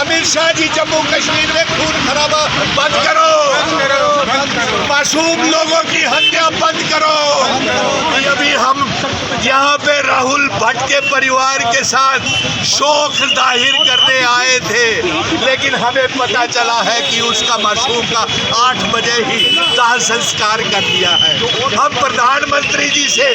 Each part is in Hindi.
अमित शाह जी, जम्मू कश्मीर में खून खराबा बंद करो, मासूम लोगों की हत्या बंद करो। अभी हम यहाँ पे राहुल भट्ट के परिवार के साथ शोक जाहिर करने आए थे, लेकिन हमें पता चला है कि उसका मासूम का 8 बजे ही दाह संस्कार कर दिया है। हम प्रधानमंत्री जी से,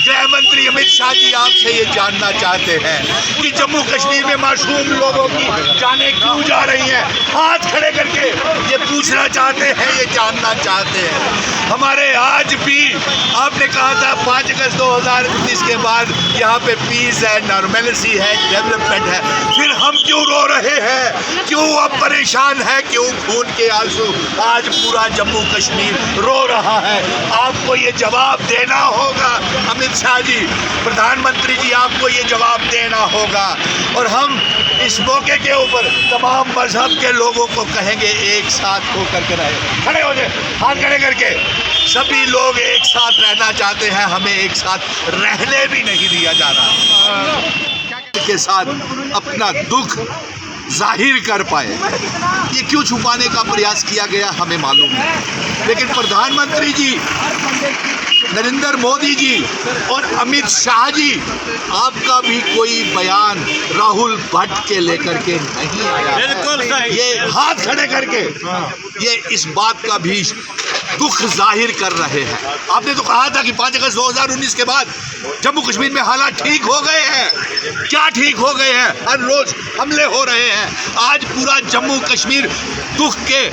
गृह मंत्री अमित शाह जी, आपसे ये जानना चाहते हैं कि जम्मू कश्मीर में मासूम लोगों की जानें क्यों जा रही हैं। हाथ खड़े करके ये पूछना चाहते हैं, ये जानना चाहते हैं। हमारे आज भी आपने कहा था 5 अगस्त 2019 के बाद यहाँ पे पीस है, नॉर्मलिटी है, डेवलपमेंट है, फिर हम क्यों रो रहे हैं, क्यों अब परेशान है, क्यों खून के आंसू? आज पूरा जम्मू कश्मीर रो रहा है। आपको ये जवाब देना होगा अमित शाह जी, प्रधानमंत्री जी, आपको ये जवाब देना होगा। और हम इस मौके के ऊपर तमाम मजहब के लोगों को कहेंगे, एक साथ होकर के रहे। खड़े हो जाए, हाथ खड़े करके। सभी लोग एक साथ रहना चाहते हैं, हमें एक साथ रहने भी नहीं दिया जा रहा। के साथ अपना दुख जाहिर कर पाए, ये क्यों छुपाने का प्रयास किया गया हमें मालूम नहीं। लेकिन प्रधानमंत्री जी नरेंद्र मोदी जी और अमित शाह जी, आपका भी कोई बयान राहुल भट्ट के लेकर के नहीं आया। बिल्कुल सही। ये हाथ खड़े करके ये इस बात का भी दुख जाहिर कर रहे हैं। आपने तो कहा था कि 5 अगस्त 2019 के बाद जम्मू कश्मीर में हालात ठीक हो गए हैं। क्या ठीक हो गए हैं? हर रोज हमले हो रहे हैं। आज पूरा जम्मू कश्मीर दुख के,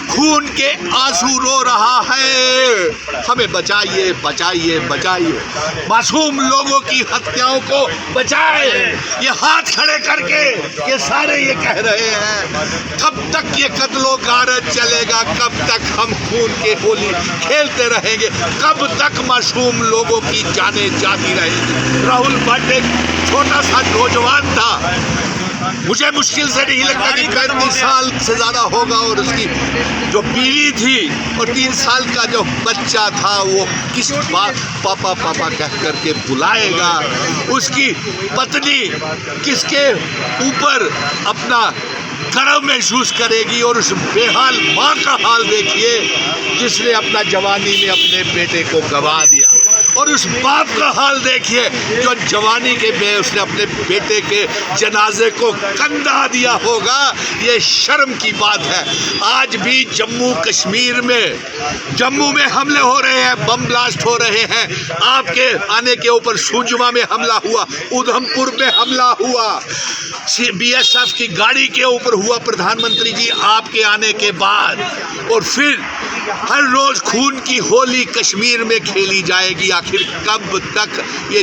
खून के आंसू रो रहा है। हमें बचाइए, बचाइए, बचाइए, मासूम लोगों की हत्याओं को बचाए। ये हाथ खड़े करके ये सारे ये कह रहे हैं। कब तक ये कत्लो गारत चलेगा? कब तक हम खून के होली खेलते रहेंगे? कब तक मासूम लोगों की जानें जाती रहेंगी? राहुल भट्ट एक छोटा सा नौजवान था, मुझे मुश्किल से नहीं लगता कि 35 साल से ज़्यादा होगा, और उसकी जो बीवी थी और 3 साल का जो बच्चा था, वो किस बात पापा पापा कह करके बुलाएगा? उसकी पत्नी किसके ऊपर अपना गर्व महसूस करेगी? और उस बेहाल माँ का हाल देखिए जिसने अपना जवानी में अपने बेटे को गंवा दिया, और उस बाप का हाल देखिए जो जवानी के में उसने अपने बेटे के जनाजे को कंधा दिया होगा। ये शर्म की बात है। आज भी जम्मू कश्मीर में, जम्मू में हमले हो रहे हैं, बम ब्लास्ट हो रहे हैं। आपके आने के ऊपर सुंजमा में हमला हुआ, उधमपुर में हमला हुआ, BSF की गाड़ी के ऊपर हुआ प्रधानमंत्री जी आपके आने के बाद। और फिर हर रोज खून की होली कश्मीर में खेली जाएगी। आखिर कब तक ये